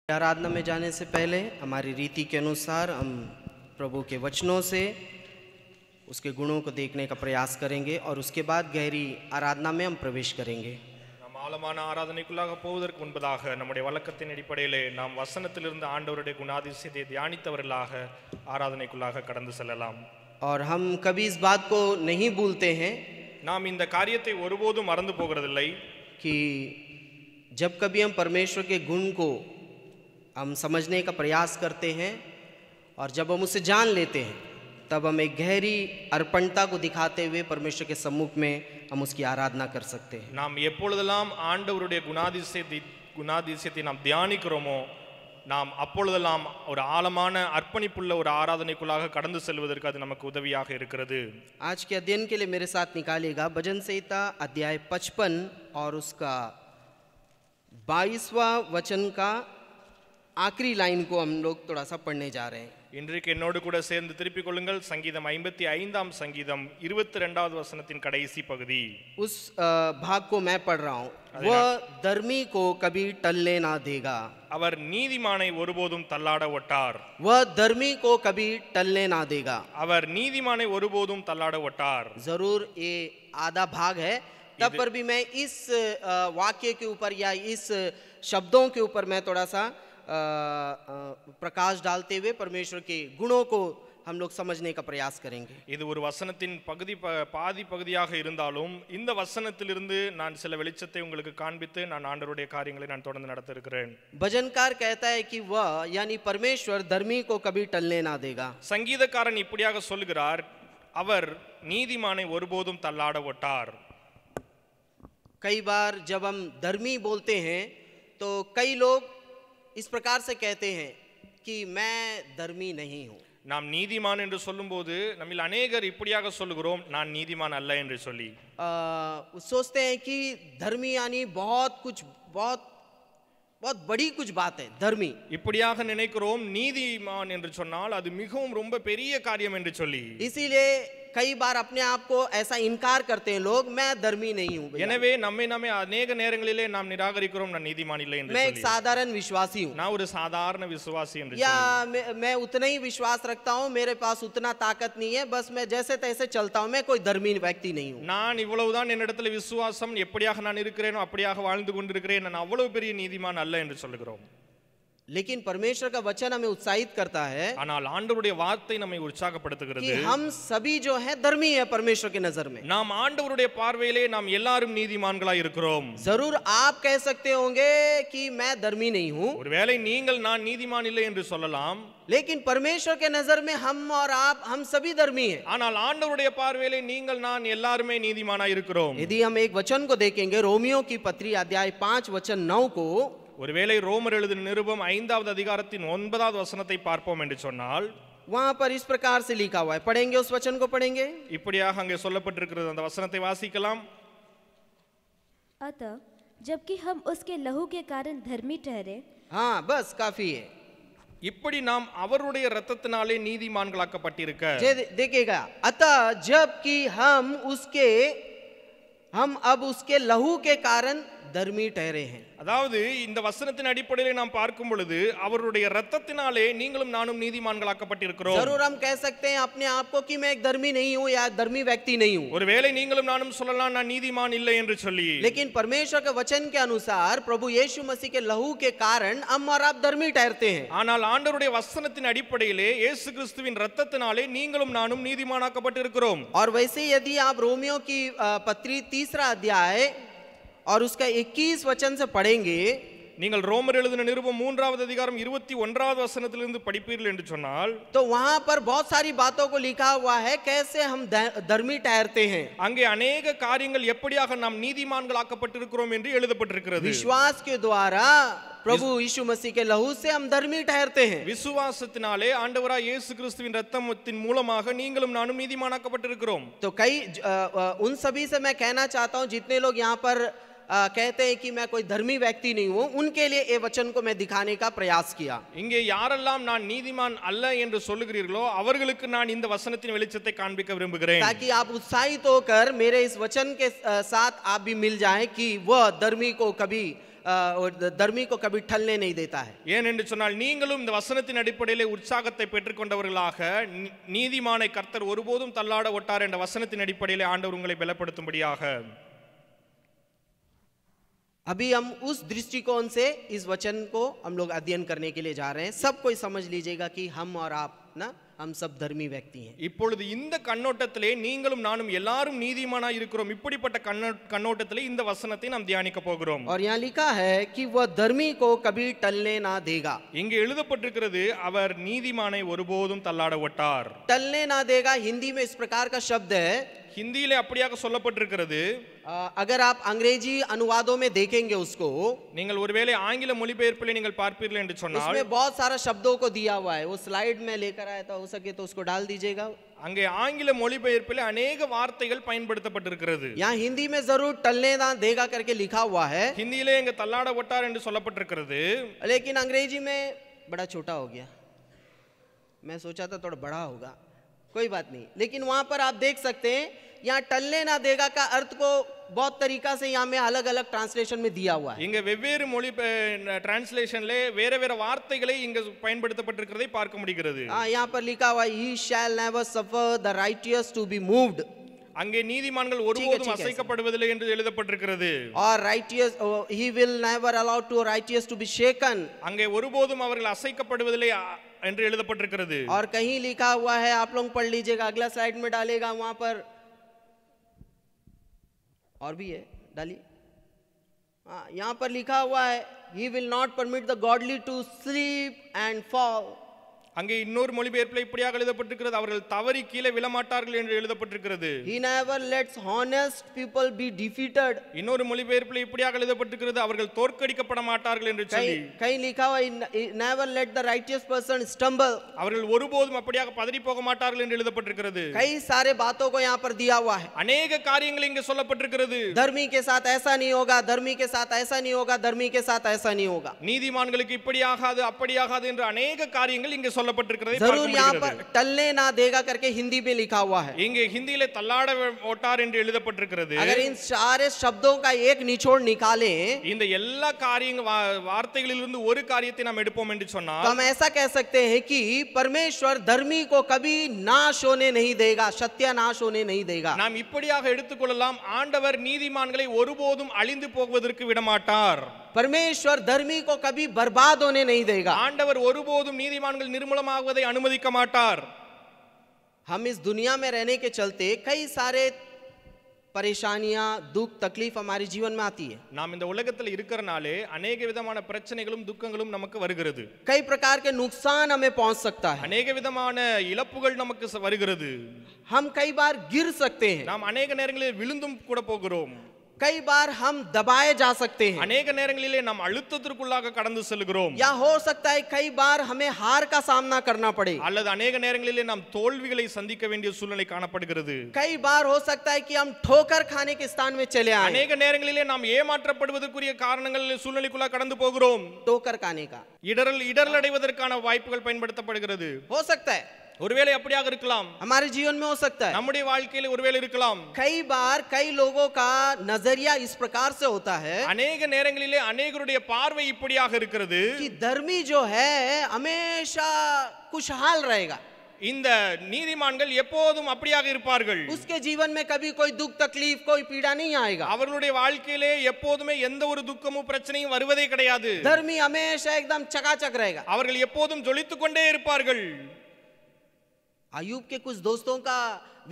आराधना में जाने से पहले हमारी रीति के अनुसार हम प्रभु के वचनों से उसके गुणों को देखने का प्रयास करेंगे और उसके बाद गहरी आराधना में हम प्रवेश करेंगे। நாம் ஆழமான ஆராதனைக்குள்ளாக போவதற்கு முன்பதாக நம்முடைய வழக்கத்தின் அடிப்படையிலே நாம் வசனத்திலிருந்து ஆண்டவருடைய குணாதிசயத்தை தியானித்தவர்களாக ஆராதனைக்குள்ளாக கடந்து செல்லலாம்। और हम कभी इस बात को नहीं भूलते हैं நாம் இந்த காரியத்தை ஒருபோதும் மறந்து போகிறதில்லை कि जब कभी हम परमेश्वर के गुण को हम समझने का प्रयास करते हैं और जब हम उसे जान लेते हैं तब हम एक गहरी अर्पणता को दिखाते हुए परमेश्वर के सम्मुख में हम उसकी आराधना कर सकते हैं। நாம் எப்பொழுதெல்லாம் ஆண்டவருடைய குணாதிசயத்தை நாம் தியானிக்கிறோமோ நாம் அப்பொழுதெல்லாம் ஒரு ஆழமான அர்ப்பணிப்புள்ள ஒரு ஆராதனைக்குள்ளாக கடந்து செல்வதற்கு அது நமக்கு உதவியாக இருக்கிறது। आज के अध्ययन के लिए मेरे साथ निकालिएगा भजन संहिता अध्याय 55 और उसका 22वां वचन का आखिरी लाइन को हम लोग थोड़ा सा पढ़ने जा रहे हैं। இன்றைக்கு என்னோடு கூட சேர்ந்து திருப்பிக் கொள்ளுங்கள் சங்கீதம் 55ஆம் சங்கீதம் 22வது வசனத்தின் கடைசி பகுதி। उस भाग को मैं पढ़ रहा हूँ। वह धर्मी को कभी टलने ना देगा। அவர் நீதிமானை ஒருபோதும் தள்ளாட ஒட்டார்। वह धर्मी को कभी टलने ना देगा। அவர் நீதிமானை ஒருபோதும் தள்ளாட ஒட்டார்। जरूर ये आधा भाग है, तब पर भी मैं इस वाक्य के ऊपर या इस शब्दों के ऊपर मैं थोड़ा सा प्रकाश डालते हुए परमेश्वर के गुणों को हम लोग समझने का प्रयास करेंगे। இது ஒரு வசனத்தின் பாதி பகுதியாக இருந்தாலும் இந்த வசனத்திலிருந்து நான் சில வெளிச்சத்தை உங்களுக்கு காண்பித்து நான் ஆண்டவருடைய காரியங்களை நான் தொடர்ந்து நடத்த இருக்கிறேன்। भजनकार कहता है कि वह यानी परमेश्वर धर्मी को कभी टलने ना देगा। சங்கீதக்காரன் இப்படியாக சொல்கிறார், அவர் நீதிமானை ஒருபோதும் தள்ளாட ஒட்டார்। कई बार जब हम धर्मी बोलते हैं तो कई लोग इस प्रकार से कहते हैं कि मैं धर्मी नहीं हूं। நாம் நீதிமான் என்று சொல்லும்போது நம்மில் अनेகர் இப்படியாக சொல்லுகிறோம், நான் நீதிமான் அல்ல என்று சொல்லி सोचते हैं कि धर्मी यानी बहुत बड़ी कुछ बात है। धर्मी இப்படியாக நினைக்கிறோம், நீதிமான் என்று சொன்னால் அது மிகவும் ரொம்ப பெரிய காரியம் என்று சொல்லி इसीलिए कई बार अपने आप को ऐसा इनकार करते हैं लोग, मैं धर्मी नहीं हूं। எனவே நம்மை अनेक நேரங்களிலே நாம் நிராகரிக்கிறோம், நான் நீதிமான் இல்லை என்று मैं சொல்லி। एक साधारण विश्वासी हूं, நான் ஒரு சாதாரண விசுவாசி என்று या சொல்லி। मैं उतना ही विश्वास रखता हूं, मेरे पास उतना ताकत नहीं है, बस मैं जैसे तैसे चलता हूं, मैं कोई धर्मी व्यक्ति नहीं हूं। நான் இவ்வளவுதான் என்னிடத்தில் விசுவாசம், எப்படியாக நான் இருக்கிறேனோ அப்படியாக வாழ்ந்து கொண்டிருக்கிறேன், நான் அவ்வளவு பெரிய நீதிமான் அல்ல என்று சொல்லுகிறோம்। लेकिन परमेश्वर का वचन हमें उत्साहित करता है ஆனால் ஆண்டவருடைய வார்த்தை நம்மை உற்சாகப்படுத்துகிறது कि हम सभी जो है धर्मी है परमेश्वर की नजर में। நாம் ஆண்டவருடைய பார்வையிலே நாம் எல்லாரும் நீதிமான்களாய் இருக்கிறோம்। जरूर आप कह सकते होंगे कि मैं धर्मी नहीं हूं, ஒருவேளை நீங்கள் நான் நீதிமான் இல்லை என்று சொல்லலாம், लेकिन परमेश्वर के नजर में हम और आप हम सभी धर्मी हैं। ஆனால் ஆண்டவருடைய பார்வையிலே நீங்கள் நான் எல்லாருமே நீதிமானாய் இருக்கிறோம்। यदि हम एक वचन को देखेंगे रोमियो की पत्री अध्याय 5 वचन 9 को, ஒருவேளை ரோமர் எழுதின நிருபம் 5வது அதிகாரத்தின் 9வது வசனத்தை பார்ப்போம் என்று சொன்னால் वहां पर इस प्रकार से लिखा हुआ है, पढ़ेंगे उस वचन को पढ़ेंगे। இப்படியாக அங்கே சொல்லப்பட்டிருக்கிறது, அந்த வசனத்தை வாசிக்கலாம்। अतः जबकि हम उसके लहू के कारण धर्मी ठहरे, हाँ बस काफी है। இப்படி நாம் அவருடைய இரத்தத்தினாலே நீதிமான்களாக்கப்பட்டிருக்க, देखिएगा, अतः जबकि हम अब उसके लहू के कारण धर्मी ठहरे हैं। அதாவது இந்த வசனத்தின் அடிப்படையில் நாம் பார்க்கும் பொழுது அவருடைய இரத்தத்தினாலே நீங்களும் நானும் நீதிமான்களாக்கப்பட்டிருக்கிறோம்। जरूर हम कह सकते हैं अपने आप को कि मैं एक धर्मी नहीं हूं या धर्मी व्यक्ति नहीं हूं, ஒருவேளை நீங்களும் நானும் சொல்லலாம் நான் நீதிமான் இல்லை என்று சொல்லி, लेकिन परमेश्वर के वचन के अनुसार प्रभु यीशु मसीह के लहू के कारण हम और आप धर्मी ठहरते हैं। ஆனால் ஆண்டவருடைய வசனத்தின் அடிப்படையிலே இயேசு கிறிஸ்துவின் இரத்தத்தினாலே நீங்களும் நானும் நீதிமானாக்கப்பட்டிருக்கிறோம்। और वैसे यदि आप रोमियो की पत्री 3 अध्याय और उसका 21 वचन से पढ़ेंगे, நீங்கள் ரோமர் எழுதின நிருபம் 3வது அதிகாரம் 21வது வசனத்திலிருந்து படிப்பீர்கள் என்று சொன்னால், तो वहां पर बहुत सारी बातों को लिखा हुआ है कैसे हम धर्मी ठहरते हैं। அங்கே अनेक காரியங்கள் எப்படியாக நாம் நீதிமான்களாக்கப்பட்டிருக்கிறோம் என்று எழுதப்பட்டிருக்கிறது। विश्वास के द्वारा प्रभु यीशु मसीह के लहू से हम धर्मी ठहरते हैं। விசுவாசத்தினாலே ஆண்டவராய் இயேசு கிறிஸ்துவின் இரத்தத்தின் மூலமாக நீங்களும் நானும் நீதிமானாக்கப்பட்டிருக்கிறோம்। तो कई उन सभी से मैं कहना चाहता हूं जितने लोग यहाँ पर कहते हैं कि मैं कोई धर्मी व्यक्ति नहीं हूं, उनके लिए ये वचन को मैं दिखाने का प्रयास किया। இங்கே யாரெல்லாம் நான் நீதிமான் அல்ல என்று சொல்லுகிறீர்களோ அவர்களுக்கு நான் இந்த வசனத்தின் வெளிச்சத்தை காண்பிக்க விரும்புகிறேன், ताकि आप उत्साहित होकर मेरे इस वचन के साथ आप भी मिल जाएं कि वह धर्मी को कभी धर्मी को कभी ठलने नहीं देता है। ஏன் என்று சொன்னால் நீங்களும் இந்த வசனத்தின் அடிப்படையிலே உற்சாகத்தை பெற்றுக்கொண்டவர்களாக நீதிமானை கர்த்தர் ஒருபோதும் தள்ளாட ஒட்டார் என்ற வசனத்தின் அடிப்படையிலே ஆண்டவர் உங்களை பலப்படுத்தும்படியாக अभी हम उस दृष्टिकोण से इस वचन को हम लोग अध्ययन करने के लिए जा रहे हैं। सब कोई समझ लीजिएगा कि हम और आप ना हम सब धर्मी व्यक्ति हैं। இப்பொழுது இந்த கண்ணோட்டத்திலே நீங்களும் நானும் எல்லாரும் நீதிமானாய் இருக்கிறோம்। இப்படிப்பட்ட கண்ணோட்டத்திலே இந்த வசனத்தை நாம் தியானிக்க போகிறோம்। और यहाँ लिखा है कि वह धर्मी को कभी टलने ना देगा। இங்கே எழுதப்பட்டிருக்கிறது அவர் நீதிமானை ஒருபோதும் தள்ளாட ஒட்டார்। टलने ना देगा हिंदी में इस प्रकार का शब्द है। ஹிந்தியிலே அப்படியாக சொல்லப்பட்டிருக்கிறது। अगर आप अंग्रेजी अनुवादों में देखेंगे उसको, நீங்கள் ஒருவேளை ஆங்கில மொழிபெயர்ப்பிலே நீங்கள் பார்ப்பீர்கள் என்று சொன்னால் उसमें बहुत सारा शब्दों को दिया हुआ है। वो स्लाइड में लेकर आया था, हो सके तो उसको डाल दीजिएगा। அங்கே ஆங்கில மொழிபெயர்ப்பிலே अनेक வார்த்தைகள் பயன்படுத்தப்பட்டிருக்கிறது। यहाँ हिंदी में जरूर टलने ना देगा करके लिखा हुआ है, ஹிந்தியிலே இங்க தள்ளாட ஒட்டார் என்று சொல்லப்பட்டிருக்கிறது। लेकिन अंग्रेजी में बड़ा छोटा हो गया। मैं सोचा था थोड़ा बड़ा होगा, कोई बात नहीं। लेकिन वहां पर आप देख सकते हैं यहाँ टलने ना देगा का अर्थ को बहुत तरीका से यहाँ में अलग अलग ट्रांसलेशन में दिया हुआ है। இங்க வெவ்வேறு மொழி டிரான்ஸ்லேஷன்ல வேற வேற வார்த்தைகளை இங்க பயன்படுத்தப்பட்டிருக்கிறதை பார்க்க முடிகிறது। यहाँ पर लिखा हुआ है he shall never suffer the righteous to be moved। அங்கே நீதிமான்கள் ஒருபோதும் அசைக்கப்படுவதில்லை என்று எழுதப்பட்டிருக்கிறது। और righteous he will never allow to righteous to be shaken। அங்கே ஒருபோதும் அவர்கள் அசைக்கப்படுவதில்லை என்று எழுதப்பட்டிருக்கிறது। और कहीं लिखा हुआ है, आप लोग पढ़ लीजिएगा, अगला स्लाइड में डालेगा, वहां पर और भी है, डालिए। यहाँ पर लिखा हुआ है he will not permit the godly to sleep and fall। அங்கே இன்னொரு மொழிபெயர்ப்பில் இப்படியாக எழுதப்பட்டிருக்கிறது அவர்கள் தவறி கீழே விழமாட்டார்கள் என்று எழுதப்பட்டிருக்கிறது। he never lets honest people be defeated। இன்னொரு மொழிபெயர்ப்பில் இப்படியாக எழுதப்பட்டிருக்கிறது அவர்கள் தோற்கடிக்கப்பட மாட்டார்கள் என்று சொல்லி। कहीं लिखा हुआ he never let the righteous person stumble। அவர்கள் ஒருபோதும் அப்படியாக பதறி போக மாட்டார்கள் என்று எழுதப்பட்டிருக்கிறது। कई सारे बातों को यहाँ पर दिया हुआ है। अनेक காரியங்கள் இங்கே சொல்லப்பட்டிருக்கிறது। धर्मी के साथ ऐसा नहीं होगा, धर्मी के साथ ऐसा नहीं होगा, धर्मी के साथ ऐसा नहीं होगा। நீதிமான்களுக்கு இப்படி ஆகாது அப்படி ஆகாது என்று अनेक காரியங்கள் இங்கே சொல்லப்பட்டிருக்கிறது। जरूर यहाँ पर टलने ना देगा करके हिंदी में लिखा हुआ है। இங்கே ஹிந்தியிலே தள்ளாட ஒட்டார் என்று எழுதப்பட்டிருக்கிறது। अगर इन सारे शब्दों का एक निचोड़ निकालें, இந்த எல்லா வார்த்தைகளிலிருந்து ஒரு காரியத்தை நாம் எடுப்போம் என்று சொன்னால் तो हम ऐसा कह सकते हैं कि परमेश्वर धर्मी को कभी नाश होने नहीं देगा, सत्यानाश होने नहीं देगा। நாம் இப்படியாக எடுத்துக்கொள்ளலாம், ஆண்டவர் நீதிமான்களை ஒருபோதும் அழிந்து போவதற்கு விடமாட்டார்। परमेश्वर धर्मी को कभी बर्बाद होने नहीं देगा। ஆண்டவர் ஒருபோதும் நீதிமான்கள் நிர்மூலமாகுவதை அனுமதிக்க மாட்டார்। हम इस दुनिया में रहने के चलते कई सारे परेशानियां, दुख, तकलीफ हमारे जीवन में आती है। நாம் இந்த உலகத்தில் இருக்கறனாலே अनेक விதமான பிரச்சனைகளும் துக்கங்களும் நமக்கு வருகிறது। कई प्रकार के नुकसान हमें पहुंच सकता है। अनेक விதமான இழப்புகள் நமக்கு வருகிறது। हम कई बार गिर सकते हैं। நாம் अनेक நேரங்களில் விழுந்தும் கூட போகிறோம்। कई बार हम दबाए जा सकते हैं। अनेक நேரங்களிலே நாம் அழுத்தத்திற்குள்ளாக கடந்து செல்கிறோம்। या हो सकता है कई बार हमें हार का सामना करना पड़े। அல்லது अनेक நேரங்களிலே நாம் தோல்விகளை சந்திக்க வேண்டிய சூழ்நிலை காணப்படுகிறது। कई बार हो सकता है कि हम ठोकर खाने के स्थान में चले आए। अनेक நேரங்களிலே நாம் ஏமாற்றப்படுவதற்குரிய காரணங்கள் சூழ்நிலைக்குள்ள கடந்து போகிறோம்। ठोकर खाने का இடரல் அடைவதற்கான வாய்ப்புகள் பயன்படுத்தப்படுகிறது। हो सकता है, ஒருவேளை அப்படியாக இருக்கலாம்। हमारे जीवन में हो सकता है। நம்முடைய வாழ்க்கையில ஒருவேளை இருக்கலாம்। कई बार कई लोगों का नजरिया इस प्रकार से होता है अनेक நேரங்களிலே अनेகருடைய பார்வை இப்படியாக இருக்கிறது कि धर्मी जो है हमेशा खुशहाल रहेगा। இந்த நீதிமான்கள் எப்போதும் அப்படியாக இருப்பார்கள்। उसके जीवन में कभी कोई दुख, तकलीफ, कोई पीड़ा नहीं आएगा। அவர்களுடைய வாழ்க்கையிலே எப்போதுமே எந்த ஒரு துக்கமும் பிரச்சனையும் வருவதே கிடையாது। धर्मी हमेशा एकदम चकाचक रहेगा। அவர்கள் எப்போதும் ஜொலித்துக் கொண்டே இருப்பார்கள்। अयूब के कुछ दोस्तों का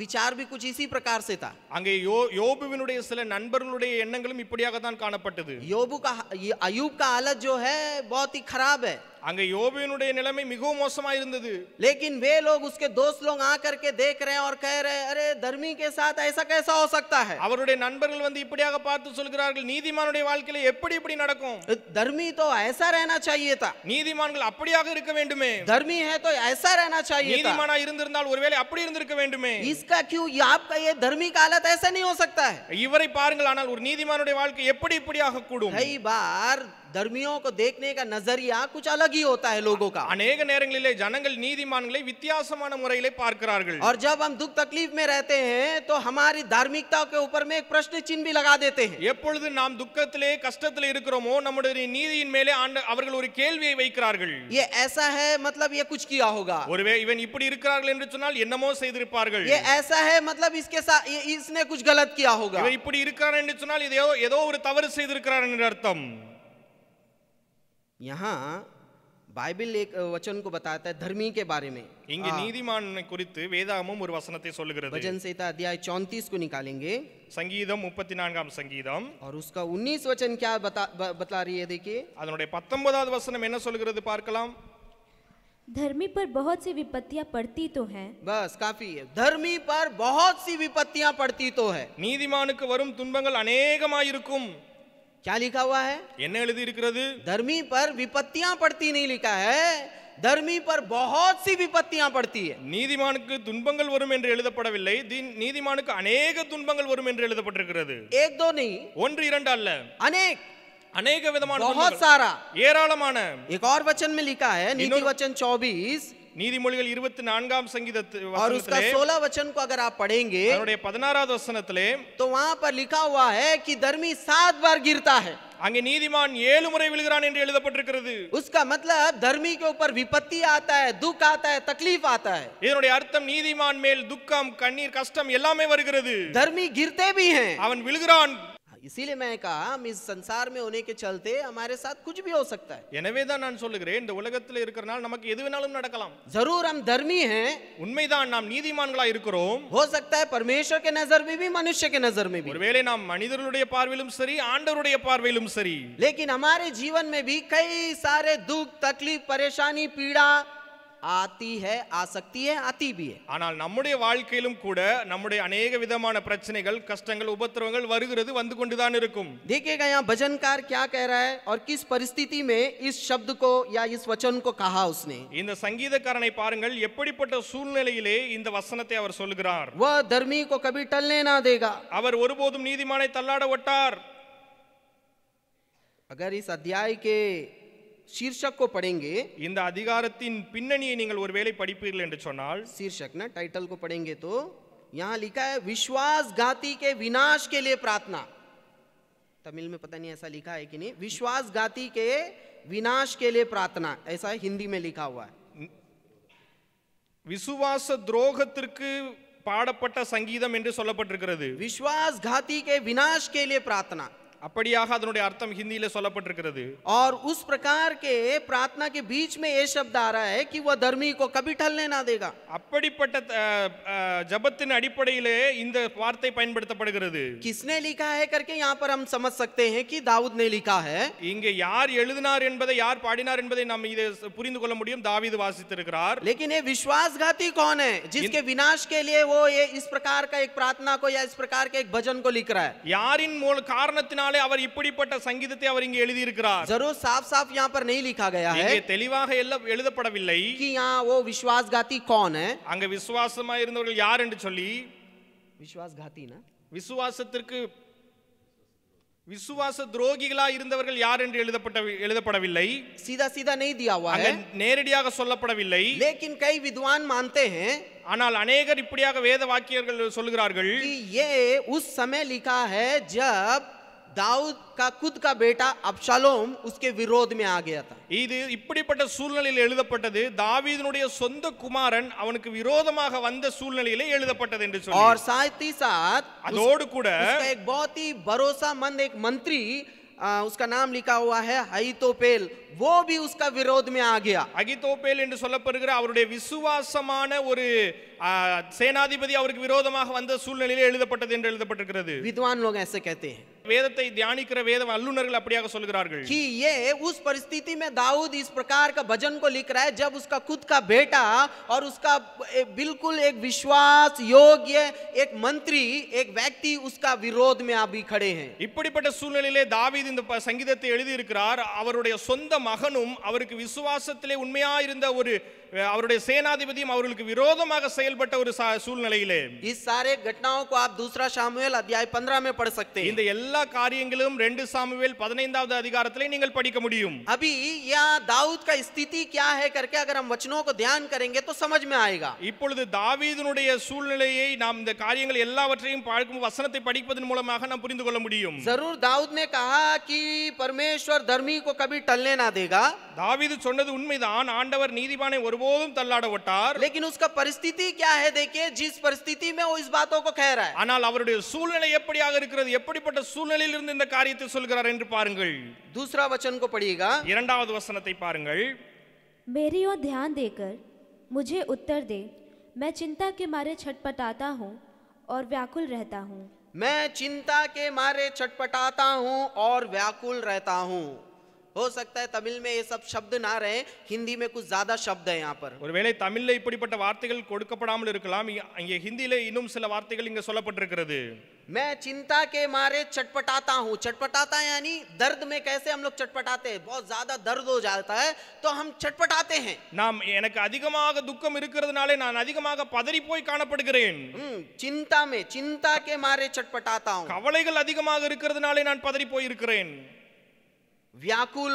विचार भी कुछ इसी प्रकार से था। அங்கே யோபுவினுடைய சில நண்பர்களுடைய எண்ணங்களும் இப்படியாக தான் காணப்பட்டது। अयूब का हालत जो है बहुत ही खराब है। அங்கே யோபுவினுடைய நிலைமை மிகவும் மோசமா இருந்தது। लेकिन वे लोग, उसके दोस्त लोग आकर के देख रहे हैं और कह रहे हैं, अरे धर्मी के साथ ऐसा कैसा हो सकता है। அவருடைய நண்பர்கள் வந்து இப்படியாக பார்த்து சொல்கிறார்கள், நீதிமானுடைய வாழ்க்கையில எப்படி இப்படி நடக்கும்? धर्मी तो ऐसा रहना चाहिए था। நீதிமான்கள் அப்படியாக இருக்க வேண்டுமே। धर्मी है तो ऐसा रहना चाहिए था। நீதிமானா இருந்திருந்தால் ஒருவேளை அப்படி இருந்திருக்க வேண்டுமே। इसका क्यों आपका ये धर्मी का हालत ऐसा नहीं हो सकता है। இவரை பாருங்கள், ஆனால் ஒரு நீதிமானுடைய வாழ்க்கை எப்படி இப்படியாக கூடும்? कई बार धर्मियों को देखने का नजरिया कुछ अलग ही होता है लोगों का। அநேக நேரங்களிலே ஜனங்கள் நீதிமான்களை வித்தியாசமான முறையிலே பார்க்கிறார்கள். और जब हम दुख तकलीफ में रहते हैं तो हमारी धार्मिकता के ऊपर में एक प्रश्न चिन्ह भी लगा देते हैं। எப்பொழுது நாம் துக்கத்திலே கஷ்டத்திலே இருக்கிறோமோ நம்முடைய நீதியின் மேலே அவர்கள் ஒரு கேள்வியை வைக்கிறார்கள். ये ऐसा है मतलब ये कुछ किया होगा, ஒருவே இவன் இப்படி இருக்கிறார்கள் என்று சொன்னால் என்னமோ செய்திருப்பார்கள். ये ऐसा है मतलब इसके साथ इसने कुछ गलत किया होगा। இவன் இப்படி இருக்கிறான் என்று சொன்னால் ஏதோ ஒரு தவறு செய்திருக்கிறார் என்ற அர்த்தம். यहाँ बाइबल एक वचन को बताता है धर्मी के बारे में। இங்கே நீதிமானை குறித்து வேதாகமம் ஒரு வசனத்தை சொல்லுகிறது. भजन संहिता अध्याय 34 को निकालेंगे சங்கீதம் 34ஆம் சங்கீதம் और उसका 19 वचन क्या बता रही है, देखिए அதனுடைய 19வது வசனம் என்ன சொல்கிறது பார்க்கலாம். धर्मी पर बहुत सी विपत्तियां पड़ती तो हैं, बस काफी है। धर्मी पर बहुत सी विपत्तियां पड़ती तो है। நீதிமானுக்கு வரும் துன்பங்கள் அநேகமாயிருக்கும். क्या लिखा हुआ है? என்ன எழுதி இருக்கிறது? धर्मी पर विपत्तियां पड़ती नहीं लिखा है, धर्मी पर बहुत सी विपत्तियां पड़ती है। நீதிமானுக்கு துன்பங்கள் வரும் என்று எழுதப்படவில்லை, நீதிமானுக்கு अनेक துன்பங்கள் வரும் என்று எழுதப்பட்டிருக்கிறது. एक दो नहीं, ஒன்று இரண்டு அல்ல, अनेक விதமான बहुत सारा, ஏராளமான. एक और वचन में लिखा है नीति वचन 24 நீதிமொழிகள் 24ஆம் और उसका 16 वचन को अगर आप पढ़ेंगे அதனுடைய 16வது வசனத்திலே तो वहां पर लिखा हुआ है कि धर्मी 7 बार गिरता है। அங்கே நீதிமான் 7 முறை விழுகிறான் என்று எழுதப்பட்டிருக்கிறது. उसका मतलब धर्मी के ऊपर विपत्ति आता है, दुख आता है, तकलीफ आता है। இதனுடைய அர்த்தம் நீதிமான் மேல் துக்கம், கண்ணீர், கஷ்டம் எல்லாமே வருகிறது. धर्मी गिरते भी हैं, அவன் விழுகிறான். इसीलिए मैं कहा हम इस संसार में होने के चलते हमारे साथ कुछ भी हो सकता है। எனவே தான் நான் சொல்லுகிறேன், இந்த உலகத்தில் இருக்கிறனால நமக்கு எது வேணாலும் நடக்கலாம். जरूर हम धर्मी हैं, உண்மைதான், நாம் நீதிமான்களா இருக்கிறோம். हो सकता है परमेश्वर के नजर में भी, मनुष्य के नजर में भी। ஒருவேளை நாம் மனிதர்களுடைய பார்வையிலும் சரி, ஆண்டவருடைய பார்வையிலும் सरी, लेकिन हमारे जीवन में भी कई सारे दुख, तकलीफ, परेशानी, पीड़ा आती है, आ सकती है, आती भी है। ஆனால் நம்முடைய வாழ்க்கையிலும் கூட நம்முடைய अनेक விதமான பிரச்சனைகள், கஷ்டங்கள், உபத்திரவங்கள் வருகிறது, வந்து கொண்டுதான் இருக்கும். देखिएगा यहाँ भजनकार क्या कह रहा है और किस परिस्थिति में इस शब्द को या इस वचन को कहा उसने। இந்த சங்கீதக்காரனை பாருங்கள், எப்படிப்பட்ட சூழ்நிலையிலே இந்த வசனத்தை அவர் சொல்கிறார். वह धर्मी को कभी टलने ना देगा, அவர் ஒருபோதும் நீதிமானை தள்ளாட ஒட்டார். अगर इस अध्याय के शीर्षक को पढ़ेंगे, இந்த அதிகாரத்தின் பின்னணியை நீங்கள் ஒருவேளை படிப்பீர்கள் என்று சொன்னால், शीर्षक ना टाइटल को पढ़ेंगे तो यहाँ लिखा है विश्वासघाती के विनाश के लिए प्रार्थना। तमिल में पता नहीं ऐसा लिखा है कि नहीं, विश्वासघाती के विनाश के लिए प्रार्थना, ऐसा हिंदी में लिखा हुआ है। விசுவாச துரோகத்திற்கு பாடப்பட்ட சங்கீதம் என்று சொல்லப்பட்டிருக்கிறது. विश्वासघाती के विनाश के लिए प्रार्थना, அப்படியாக அதனுடைய அர்த்தம் ஹிந்தியில சொல்லப்பட்டிருக்கிறது. और उस प्रकार के प्रार्थना के बीच में ये शब्द आ रहा है कि वह धर्मी को कभी टलने ना देगा। அப்படிப்பட்ட ஜெபத்தின் அடிப்படையிலே இந்த வார்த்தை பயன்படுத்தப்படுகிறது. किसने लिखा है करके यहाँ पर हम समझ सकते हैं कि दाऊद ने लिखा है। இங்கே யார் எழுதினார் என்பதை, யார் பாடினார் என்பதை நாம் இதை புரிந்து கொள்ள முடியும். தாவீது வாசித்திருக்கிறார். लेकिन ये विश्वासघाती कौन है जिसके विनाश के लिए वो ये इस प्रकार का एक प्रार्थना को या इस प्रकार के एक भजन को लिख रहा है? யாரின் மூல காரணத்தினாலே அவர் இப்படிப்பட்ட சங்கீதத்தை அவர் இங்கே எழுதி இருக்கிறார். जरूर साफ साफ यहाँ पर नहीं लिखा गया है, இங்கே தெளிவாக எழுதப்படவில்லை कि यहाँ वो विश्वासघाती कौन है। அங்க விசுவாசமா இருந்தவர்கள் யார் என்று சொல்லி, विश्वासघाती ना, விசுவாசத்திற்கு விசுவாச துரோகிகளா இருந்தவர்கள் யார் என்று எழுதப்படவில்லை. सीधा सीधा नहीं दिया हुआ है, நேரடியாக சொல்லப்படவில்லை. लेकिन कई विद्वान मानते हैं ஆனால் अनेகர் இப்படியாக வேத வாக்கியர்கள் சொல்கிறார்கள் कि ये उस समय लिखा है जब दाऊद का खुद का बेटा अब्शालोम उसके विरोध में आ गया था। இது இப்படிப்பட்ட சூழ்நிலையில் எழுதப்பட்டது. தாவீதுனுடைய சொந்த குமாரன் அவனுக்கு விரோதமாக வந்த சூழ்நிலையிலே எழுதப்பட்டது என்று சொல்லி, और साथ ही साथ அதோடு கூட उसका एक बहुत ही भरोसामंद एक मंत्री, उसका नाम लिखा हुआ है अहीतोपेल, वो भी उसका विरोध में आ गया। அகிதோப்பேல் என்று சொல்லப்படுகிற அவருடைய விசுவாசமான ஒரு சேனாதிபதி அவருக்கு விரோதமாக வந்த சூழ்நிலையிலே எழுதப்பட்டது என்று எழுதப்பட்டிருக்கிறது. विद्वान लोग ऐसे कहते हैं, வேதத்தை தியானிக்கிற வேத வல்லுநர்கள் அப்படியாக சொல்கிறார்கள் कि ये उस परिस्थिति में दाऊद इस प्रकार का भजन को लिख रहा है जब उसका खुद का बेटा और उसका बिल्कुल एक विश्वास योग्य एक मंत्री, एक व्यक्ति उसका विरोध में अभी खड़े हैं। இப்படிப்பட்ட சூழ்நிலையிலே தாவீது இந்த சங்கீதத்தை எழுதி இருக்கிறார். அவருடைய சொந்த மகனும் அவருக்கு விசுவாசத்திலே உண்மையா இருந்த ஒரு அவருடைய சேனாதிபதியும் அவர்களுக்கு விரோதமாக செயல்பட்ட ஒரு சூழ்நிலையிலே इस सारे घटनाओं को आप दूसरा शामुएल अध्याय 15 में पढ़ सकते हैं। இந்த எல்லா எல்லா காரியங்களும் 2 சாமுவேல் 15வது அதிகாரத்திலே நீங்கள் படிக்க முடியும். अभी यहाँ दाऊद का स्थिति क्या है करके अगर हम वचनों को ध्यान करेंगे तो समझ में आएगा. இப்பொழுது தாவீதுனுடைய சூழ்நிலையை நாம் இந்த காரியங்கள் எல்லாவற்றையும் பார்க்கும் வசனத்தை படிப்பதன் மூலமாக நாம் புரிந்து கொள்ள முடியும். जरूर दाऊद ने कहा कि परमेश्वर धर्मी को कभी टलने ना देगा. தாவீது சொன்னது உண்மைதான், ஆண்டவர் நீதிமானை ஒருபோதும் தள்ளாட விட்டார். लेकिन उसका परिस्थिति क्या है देखिए, जिस परिस्थिति में वो इस बातों को कह रहा है. ஆனால் அவருடைய சூழ்நிலை எப்படியாக இருக்கிறது, எப்படிப்பட்ட சூழ்நிலையில் இருந்து இந்த காரியத்தை சொல்கிறார் என்று பாருங்கள். दूसरा वचन को पढ़िएगा. இரண்டாவது வசனத்தை பாருங்கள். मेरी ओर ध्यान देकर मुझे उत्तर दे, मैं चिंता के मारे छटपटाता हूँ और व्याकुल रहता हूँ. मैं चिंता के मारे छटपटाता हूँ और व्याकुल रहता हूँ. हो सकता है तमिल में ये सब शब्द ना रहे, हिंदी में कुछ ज्यादा शब्द है यहाँ पर. ஒருவேளை தமிழ்ல இப்படிப்பட்ட வார்த்தைகள் கொடுக்கப்படாமல் இருக்கலாம், இங்கே ஹிந்தியில இன்னும் சில வார்த்தைகள் இங்க சொல்லப்பட்டிருக்கிறது. मैं चिंता के मारे छटपटाता हूँ. छटपटाता यानी दर्द में कैसे हम लोग छटपटाते हैं, बहुत ज्यादा दर्द हो जाता है तो हम छटपटाते हैं. நாம் எனக்கு அதிகமாக துக்கம் இருக்கிறதுனாலே நான் அதிகமாக பதறி போய் காணப்படுகிறேன். चिंता में, चिंता के मारे छटपटाता हूँ. கவலைகள் அதிகமாக இருக்கிறதுனாலே நான் பதறி போய் இருக்கிறேன். व्याकुल,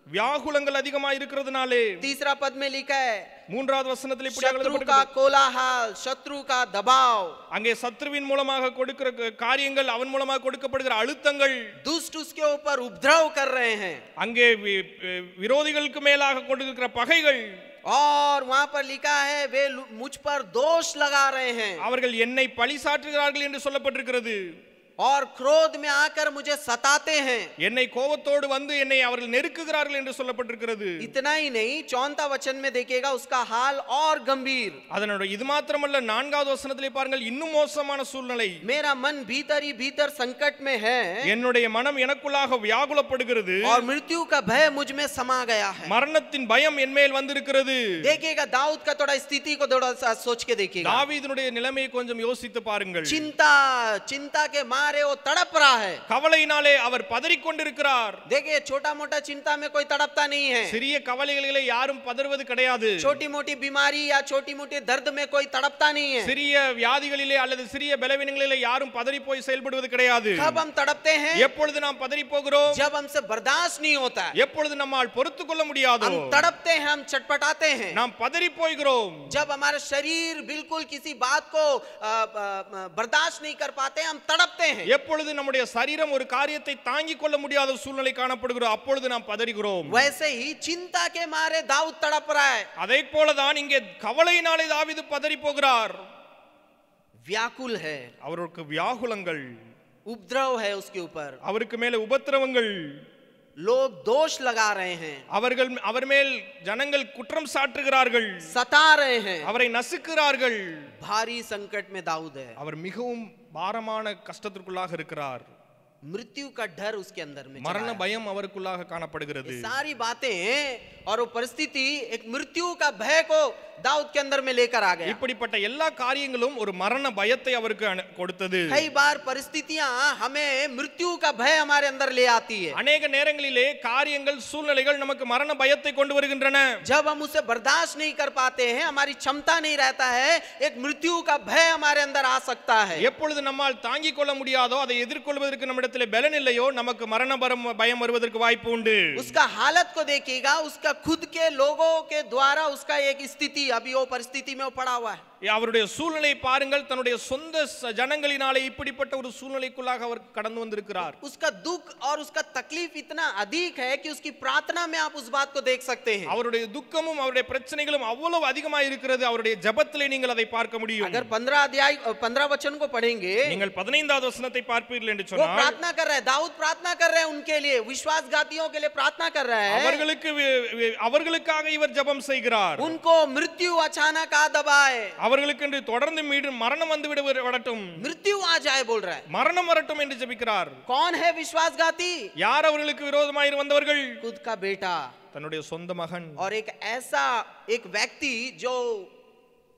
வியாகுலங்கள் அதிகமாக இருக்கிறதுனாலே. तीसरा पद में लिखा है மூன்றாவது வசனத்தில் இப்படி शत्रु का எழுதப்பட்டிருக்கிறது. कोलाहल, शत्रु का दबाव. அங்கே சத்ருவின் மூலமாக கொடுக்கிற காரியங்கள், அவன் மூலமாக கொடுக்கப்படுகிற அழுத்தங்கள், दुष्ट उसके ऊपर उपद्रव कर रहे हैं. அங்கே விரோதிகளுக்கு மேலாக கொடுக்கிற பகைகள். और वहां पर लिखा है वे मुझ पर दोष लगा रहे हैं. அவர்கள் என்னை பழி சாற்றுகிறார்கள் என்று சொல்லப்பட்டிருக்கிறது. और क्रोध में आकर मुझे सताते हैं. என்னை கோபத்தோடு வந்து என்னை அவர்கள் நெருக்குகிறார்கள் என்று சொல்லப்பட்டிருக்கிறது. इतना ही नहीं, 4वां वचन में देखिएगा उसका हाल और गंभीर. அதனோட இது மாத்திரமல்ல, 4வது வசனத்திலே பாருங்கள், இன்னும் மோசமான சூழ்நிலை. मेरा मन भीतर ही भीतर संकट में है. என்னுடைய மனம் எனக்குள்ளாக வியாகுலப்படுகிறது. और मृत्यु का भय मुझ में समा गया है. மரணத்தின் பயம் என் மேல் வந்திருக்கிறது. देखिएगा दाऊद का थोड़ा स्थिति को थोड़ा सा सोच के देखिएगा. தாவீதுனுடைய நிலைமையை கொஞ்சம் யோசித்து பாருங்கள். चिंता, चिंता के मारे वो तड़प रहा है. கவலையினாலே அவர் பதறிக் கொண்டிருக்கிறார். देखिए छोटा मोटा चिंता में कोई तड़पता नहीं है. சிறிய கவலைகளிலே யாரும் பதறுவது கிடையாது. छोटी मोटी बीमारी या छोटी मोटी दर्द में कोई तड़पता नहीं है. சிறிய வியாதிகளிலே அல்லது சிறிய பலவீனங்களிலே யாரும் பதறி போய் செயல்படுவது கிடையாது. कब हम तड़पते हैं? எப்பொழுது நாம் பதறி போகிறோம்? जब हमसे बर्दाश्त नहीं होता है. எப்பொழுது நம்மால் பொறுத்துக்கொள்ள முடியாதோ? हम तड़पते हैं, हम छटपटाते हैं. நாம் பதறி போகிறோம். जब हमारा शरीर बिल्कुल किसी बात को बर्दाश्त नहीं कर पाते, हम तड़पते हैं. எப்பொழுது நம்முடைய சரீரம் ஒரு காரியத்தை தாங்கிக் கொள்ள முடியாத சூழ்நிலை காணப்படுகிறோம், அப்பொழுது நாம் பதறுகிறோம். वैसे ही चिंता के मारे दाऊद तड़प रहा है. அதே போலதான் இங்கே கவலையினாலே தாவீது பதறி போகிறார். व्याकुल है, அவருக்கு வியாகுலங்கள், उपद्रव है उसके ऊपर. அவருக்கு மேலே உபத்திரவங்கள், लोग दोष लगा रहे हैं, அவர் மேல் ஜனங்கள் குற்றம் சாட்டுகிறார்கள், सता रहे हैं. அவரை நசுக்கிறார்கள். भारी संकट में दाऊद है. அவர் மிகவும் பாரமான கஷ்டத்திற்குள்ளாக இருக்கிறார். मृत्यु का डर उसके अंदर में மரண चला है. பயம் அவருக்குள்ளாக காணப்படுகிறது. ये सारी बातें और वो परिस्थिति एक मृत्यु का भय को दाऊद के अंदर में लेकर आ गया. இப்படிப்பட்ட எல்லா காரியங்களும் ஒரு மரண பயத்தை அவருக்கு கொடுத்தது. कई बार परिस्थितियां हमें मृत्यु का भय हमारे अंदर ले आती है. अनेक நேரங்களிலே காரியங்கள், சூழ்நிலைகள் நமக்கு மரண பயத்தை கொண்டு வருகின்றன. जब हम उसे बर्दाश्त नहीं कर पाते हैं, हमारी क्षमता नहीं रहता है, एक मृत्यु का भय हमारे अंदर आ सकता है. எப்பொழுது நம்மால் தாங்கிக் கொள்ள முடியாதோ, அதை எதிர்கொள்வதற்கு நம்மிடத்திலே பலன் இல்லையோ, நமக்கு மரண பயம் வருவதற்கு வாய்ப்பு உண்டு. उसका हालत को देखिएगा, उसका खुद के लोगों के द्वारा उसका एक स्थिति, अभी वो परिस्थिति में वो पड़ा हुआ है. அவருடைய சூழ்நிலை பாருங்கள், தன்னுடைய சொந்த ஜனங்களினாலே இப்படிப்பட்ட ஒரு சூழ்நிலைக்குள்ளாக அவர் கடந்து வந்திருக்கிறார். उसका दुख और उसका तकलीफ इतना अधिक है कि उसकी प्रार्थना में आप उस बात को देख सकते हैं. அவருடைய துக்கமும் அவருடைய பிரச்சனைகளும் அவ்வளவு அதிகமாக இருக்கிறது. அவருடைய ஜெபத்திலே நீங்கள் அதை பார்க்க முடியும். अगर 15 वचन को पढ़ेंगे, நீங்கள் 15வது வசனத்தை பார்ப்பீர்கள் என்று वो சொன்னால், प्रार्थना कर रहा है, दाऊद प्रार्थना कर रहे हैं उनके लिए, विश्वासघातियों के लिए प्रार्थना कर रहा है. அவர்களுக்காக இவர் ஜெபம் செய்கிறார். उनको मृत्यु अचानक आ दबाए, அவர்களுக்கு என்று தொடர்ந்து மரணம் வந்து விடட்டும், मृत्यु आ जाए बोल रहा है. மரணம் வரட்டும் என்று ஜெபிக்கிறார். कौन है विश्वासघाती? யார் அவர்களுக்கு விரோதமாய் வந்தவர்கள்? खुद का बेटा தன்னுடைய சொந்த மகன். और एक ऐसा एक व्यक्ति जो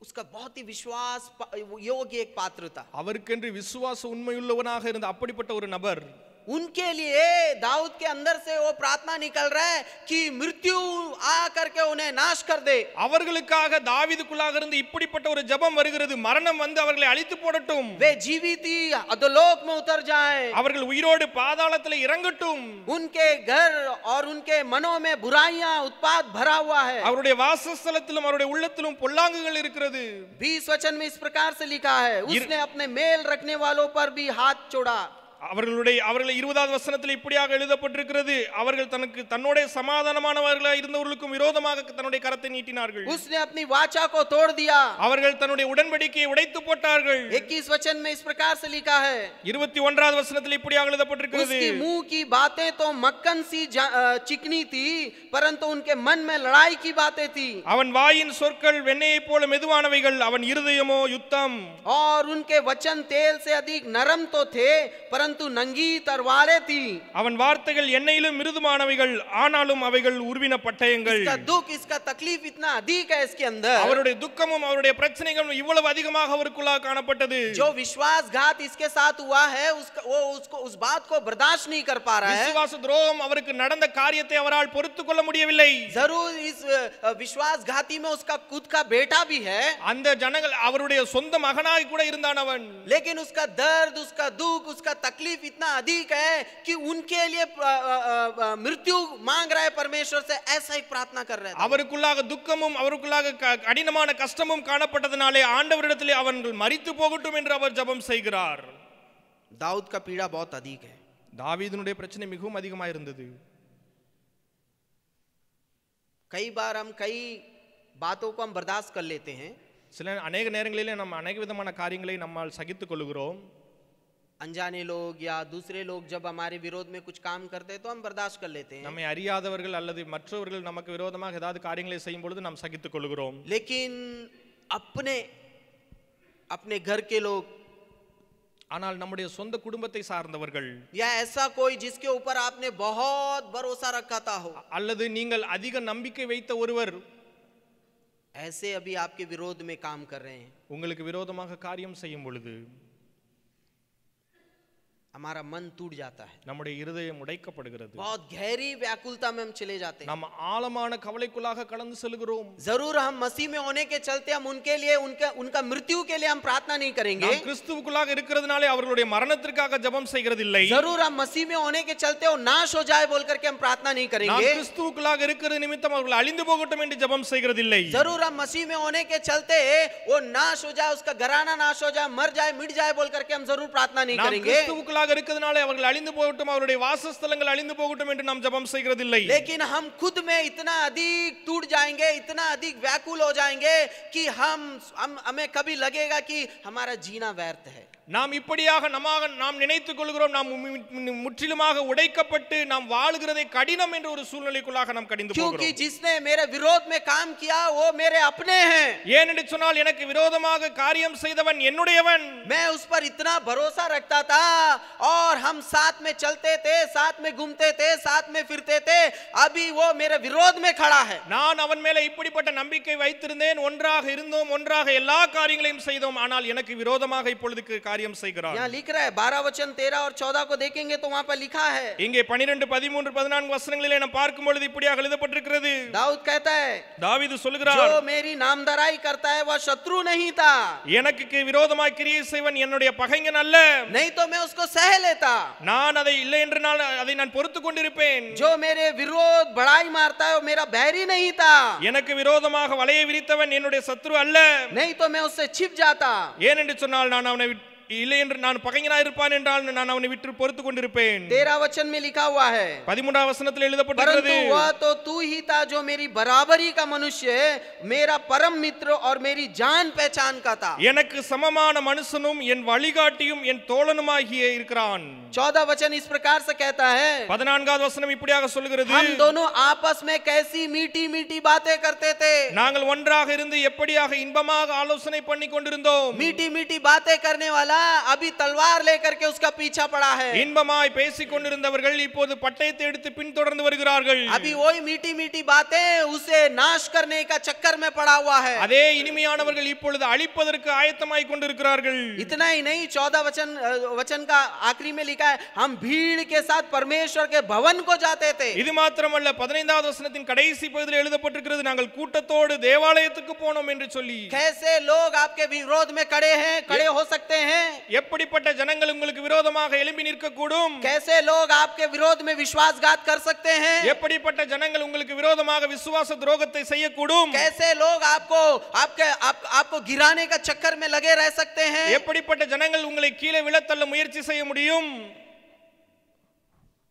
उसका बहुत ही विश्वास योग्य एक पात्र था. அவருக்கென்று விசுவாச உண்மையுள்ளவனாக இருந்த அப்படிப்பட்ட ஒரு நபர். उनके लिए दाऊद के अंदर से वो प्रार्थना निकल रहा है कि मृत्यु आ करके उन्हें नाश कर दे। அவர்களுக்காக தாவீதுக்குள்ளாக இருந்து இப்படிப்பட்ட ஒரு ஜெபம் வருகிறது, மரணம் வந்து அவர்களை அழித்து போடட்டும், वे जीवित ही अधोलोक में उतर जाएं, அவர்கள் உயிரோடு பாதாளத்தில் இறங்கட்டும், उनके घर और उनके मनों में बुराइयां उत्पात भरा हुआ है। அவருடைய வாசஸ்தலத்திலும் அவருடைய உள்ளத்திலும் பொல்லாங்குகள் இருக்கிறது। 20 वचन में इस प्रकार से लिखा है, उसने अपने मेल रखने वालों पर भी हाथ छोड़ा। அவர்கள் 20வது வசனத்தில் இப்படியாக எழுதப்பட்டிருக்கிறது, அவர்கள் தன்னோட சமாதானமானவர்களாக இருந்தவர்களுக்கும் விரோதமாக தன்னுடைய கரத்தை நீட்டினார்கள்। उसने अपनी वाचा को तोड़ दिया, அவர்கள் தன்னுடைய உடன்படிக்கையை உடைத்து போட்டார்கள்। 21 वचन में इस प्रकार से लिखा है, 21வது வசனத்தில் இப்படியாக எழுதப்பட்டிருக்கிறது, उसकी मुंह की बातें तो मक्खन सी चिकनी थी, परंतु उनके मन में लड़ाई की बातें थी। அவன் வாயின் சொற்கள் வெண்ணெயைப் போல மெதுவானவைகள், அவன் இருதயமோ யுத்தம்। और उनके वचन तेल से अधिक नरम तो थे, परंतु नंगी तलवारें थी। அவன் வார்த்தைகள் எண்ணெயிலும் மிருதுவானவைகள், ஆனாலும் அவைகள் உருவின பட்டயங்கள்। इसका दुख, इसका तकलीफ इतना अधिक है इसके अंदर। அவருடைய துக்கமும் அவருடைய பிரச்சனைகளும் இவ்வளவு அதிகமாக அவருக்குள்ளாக காணப்பட்டது। जो विश्वासघात इसके साथ हुआ है, उसको उस बात को बर्दाश्त नहीं कर पा रहा है। விசுவாச துரோகம் அவருக்கு நடந்த காரியத்தை அவரால் பொறுத்துக் கொள்ள முடியவில்லை। जरूर इस विश्वासघाती में उसका खुद का बेटा भी है, அந்த ஜனங்கள் அவருடைய சொந்த மகனாய் கூட இருந்தான் அவன்। लेकिन उसका दर्द, उसका दुख, उसका तकलीफ इतना अधिक है कि उनके लिए मृत्यु मांग रहा है परमेश्वर से, ऐसा ही प्रार्थना कर रहा है। அவருக்குள்ளாக துக்கமும் அவருக்குள்ளாக கடினமான கஷ்டமும் காணப்பட்டதனாலே ஆண்டவரிடத்திலே அவர்கள் மரித்து போகட்டும் என்று அவர் ஜெபம் செய்கிறார்। दाऊद का पीड़ा बहुत अधिक है। தாவீதுனுடைய பிரச்சனை மிகவும் அதிகமாக இருந்தது। कई बार हम कई बातों को हम बर्दाश्त कर लेते हैं, சில अनेक நேரங்களிலே நம்ம अनेक விதமான காரியங்களை நம்மால் சகித்துக் கொள்கிறோம்। अनजाने लोग या दूसरे लोग जब हमारे विरोध में कुछ काम करते हैं तो हम बर्दाश्त कर लेते हैं, நம்மை அறியாதவர்கள் அல்லது மற்றவர்கள் நமக்கு விரோதமாக ஏதாவது காரியங்களை செய்யும் பொழுது நாம் சகித்துக் கொள்கிறோம்। लेकिन अपने घर के लोग ஆனால் நம்முடைய சொந்த குடும்பத்தை சார்ந்தவர்கள் या ऐसा कोई जिसके ऊपर आपने बहुत भरोसा रखा था हो, அல்லது நீங்கள் அதிக நம்பிக்கை வைத்த ஒருவர் ऐसे अभी आपके विरोध में काम कर रहे हैं, உங்களுக்கு விரோதமாக காரியம் செய்யும் பொழுது हमारा मन टूट जाता है, நம்முடைய இருதயம் உடைக்கப்படுகிறது। बहुत गहरी व्याकुलता में हम चले जाते हैं। நாம் ஆழமான கவலைக்குள்ளாக கடந்து செல்கிறோம்। जरूर हम मसीह में होने के चलते हम उनके लिए उनका मृत्यु के लिए हम प्रार्थना नहीं करेंगे, நாம் கிறிஸ்துவுக்குள்ளாக இருக்கிறதுனாலே அவர்களுடைய மரணத்திற்காக ஜெபம் செய்கிறது இல்லை। जरूर हम मसीह में होने के चलते वो नाश हो जाए बोल करके हम प्रार्थना नहीं நாம் करेंगे, கிறிஸ்துவுக்குள்ளாக இருக்கிறது நிமித்தம் அவர்கள் அழிந்து போகட்டும் என்று ஜெபம் செய்கிறது இல்லை। जरूर हम मसीह में होने के चलते वो नाश हो जाए, उसका घराना नाश हो जाए, मर जाए, मिट जाए बोल करके हम जरूर प्रार्थना नहीं நாம் करेंगे, கிறிஸ்துவுக்குள்ளாக இருக்கிறதுனாலே அவர்கள் அழிந்து போகட்டும், அவருடைய வாசஸ்தலங்கள் அழிந்து போகட்டும் என்று நாம் ஜெபம் செய்கிறது இல்லை। लेकिन हम खुद में इतना अधिक टूट जाएंगे, इतना अधिक व्याकुल हो जाएंगे कि हमें कभी लगेगा कि हमारा जीना व्यर्थ है। நாம் இப்படியாக நாம் நினைத்துக் கொள்கிறோம், நாம் முற்றிலுமாக உடைக்கப்பட்டு நாம் வாழ்கிறதை கடினம் என்ற ஒரு சூழ்நிலைக்குள்ளாக நாம் கடந்து போகிறோம்। क्योंकि जिसने मेरे विरोध में काम किया वो मेरे अपने हैं, ஏனென்று சொன்னால் எனக்கு விரோதமாக காரியம் செய்தவன் என்னுடையவன்। मैं उस पर इतना भरोसा रखता था और हम साथ में चलते थे, साथ में घूमते थे, साथ में फिरते थे, अभी वो मेरे विरोध में खड़ा है। நான் அவன் மேல இப்படிப்பட்ட நம்பிக்கை வைத்திருந்தேன், ஒன்றாக இருந்தோம், ஒன்றாக எல்லா காரியங்களையும் செய்தோம், ஆனால் எனக்கு விரோதமாக இப்பொழுது காரியம் செய்கிறான்। यहाँ लिख रहा है 12 वचन 13 और 14 को देखेंगे तो वहां पर लिखा है, இங்கே 12, 13, 14 வசனங்களிலே நாம் பார்க்கும் பொழுது இப்படியாக எழுதப்பட்டிருக்கிறது। दाऊद कहता है, தாவீது சொல்கிறார், जो मेरी नामधराई करता है वह शत्रु नहीं था, எனக்கு விரோதமாய் கிரியை செய்வன் என்னுடைய பகைஞன் அல்ல, नहीं तो मैं उसको सह लेता, நான் அதை இல்லை என்று அதை நான் பொறுத்துக் கொண்டிருப்பேன்। जो मेरे विरोध बढ़ाई मारता है वो मेरा बैरी नहीं था, எனக்கு விரோதமாக வலையை விரித்தவன் என்னுடைய சத்ரு அல்ல, नहीं तो मैं उससे छिप जाता, ஏனென்று சொன்னால் நான் அவனை இல்லை என்று நான் பகைஞனாய் இருப்பான் என்றால் நான் அவனை விட்டு பொறுத்துக் கொண்டிருப்பேன்। 13 वचन में लिखा हुआ है, 13 वचनத்தில் எழுதப்பட்டிருக்கிறது, परंतु वह तो तू ही था जो मेरी बराबरी का मनुष्य, मेरा परम मित्र और मेरी जान पहचान का था। எனக்கு சமமான மனுஷனும் என் வழிகாட்டியும் என் தோழனுமாகிய இருக்கிறான்। 14 वचन इस प्रकार से कहता है, 14வது வசனம் இப்படியாக சொல்கிறது, हम दोनों आपस में कैसी मीठी मीठी बातें करते थे, நாங்கள் ஒன்றாக இருந்து எப்படியாக இன்பமாக ஆலோசனை பண்ணி கொண்டிருந்தோம்। मीठी मीठी बातें करने वाला अभी तलवार लेकर के उसका पीछा पड़ा है। இன்பமாய் பேசிக் கொண்டிருந்தவர்கள் இப்போது பட்டயத்தை எடுத்து பின்தொடர்ந்து வருகிறார்கள். अभी वही मीठी मीठी बातें उसे नाश करने का चक्कर में पड़ा हुआ है। அதே இனிமையானவர்கள் இப்பொழுது அழிப்பதற்கு ஆயத்தமாய் கொண்டிருக்கிறார்கள். इतना ही नहीं, 14 वचन का आखिरी में लिखा है, हम भीड़ के साथ परमेश्वर के भवन को जाते थे। இது மாத்திரமல்ல, 15வது வசனத்தின் கடைசி பகுதியில் எழுதப்பட்டிருக்கிறது, நாங்கள் கூட்டத்தோடு தேவாலயத்துக்கு போனோம் என்று சொல்லி. कैसे लोग आपके विरोध में खड़े हो सकते हैं? எப்படிப்பட்ட ஜனங்கள் உங்களுக்கு விரோதமாக எழும்பி நிற்க கூடும்? कैसे लोग आपके विरोध में विश्वासघात कर सकते हैं? எப்படிப்பட்ட ஜனங்கள் உங்களுக்கு விரோதமாக விசுவாச துரோகத்தை செய்யக்கூடும்? कैसे लोग आपको गिराने का चक्कर में लगे रह सकते हैं? எப்படிப்பட்ட ஜனங்கள் உங்களை கீழே விழத்தள்ள முயற்சி செய்ய முடியும்?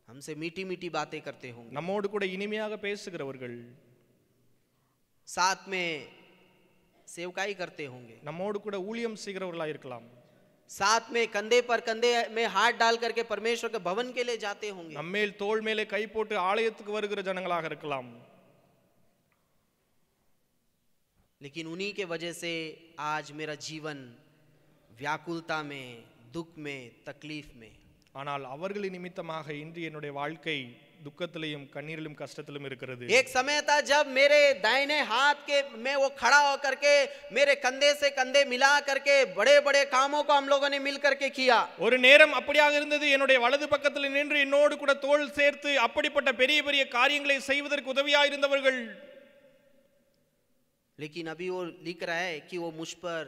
हमसे मीठी मीठी बातें करते होंगे, நம்மோடு கூட இனிமையாக பேசுகிறவர்கள், साथ में सेवकाई करते होंगे, நம்மோடு கூட ஊழியம் செய்கிறவர்களாக இருக்கலாம், साथ में कंधे पर कंधे में हाथ डाल करके परमेश्वर के भवन के लिए जाते होंगे, நம்மேல் தோள் மேலே கை போட்டு ஆலயத்துக்கு வருகிற ஜனங்களாக இருக்கலாம். लेकिन उन्हीं के वजह से आज मेरा जीवन व्याकुलता में, दुख में, तकलीफ में, ஆனால் அவர்களின் நிமித்தமாக இன்று என்னுடைய வாழ்க்கை துக்கத்திலும் கண்ணீரிலும் கஷ்டத்திலும் இருக்கிறது. एक समय था जब मेरे दाहिने हाथ के में वो खड़ा होकर के मेरे कंधे से कंधे मिला करके बड़े बड़े कामों को हम लोगों ने मिल करके किया. ஒரு நேரம் அப்படியாக இருந்தது, என்னுடைய வலது பக்கத்தில் நின்று என்னோடு கூட தோள் சேர்த்து அப்படிப்பட்ட பெரிய பெரிய காரியங்களை செய்வதற்கு உதவியாக இருந்தவர்கள். लेकिन अभी वो लिख रहा है कि वो मुझ पर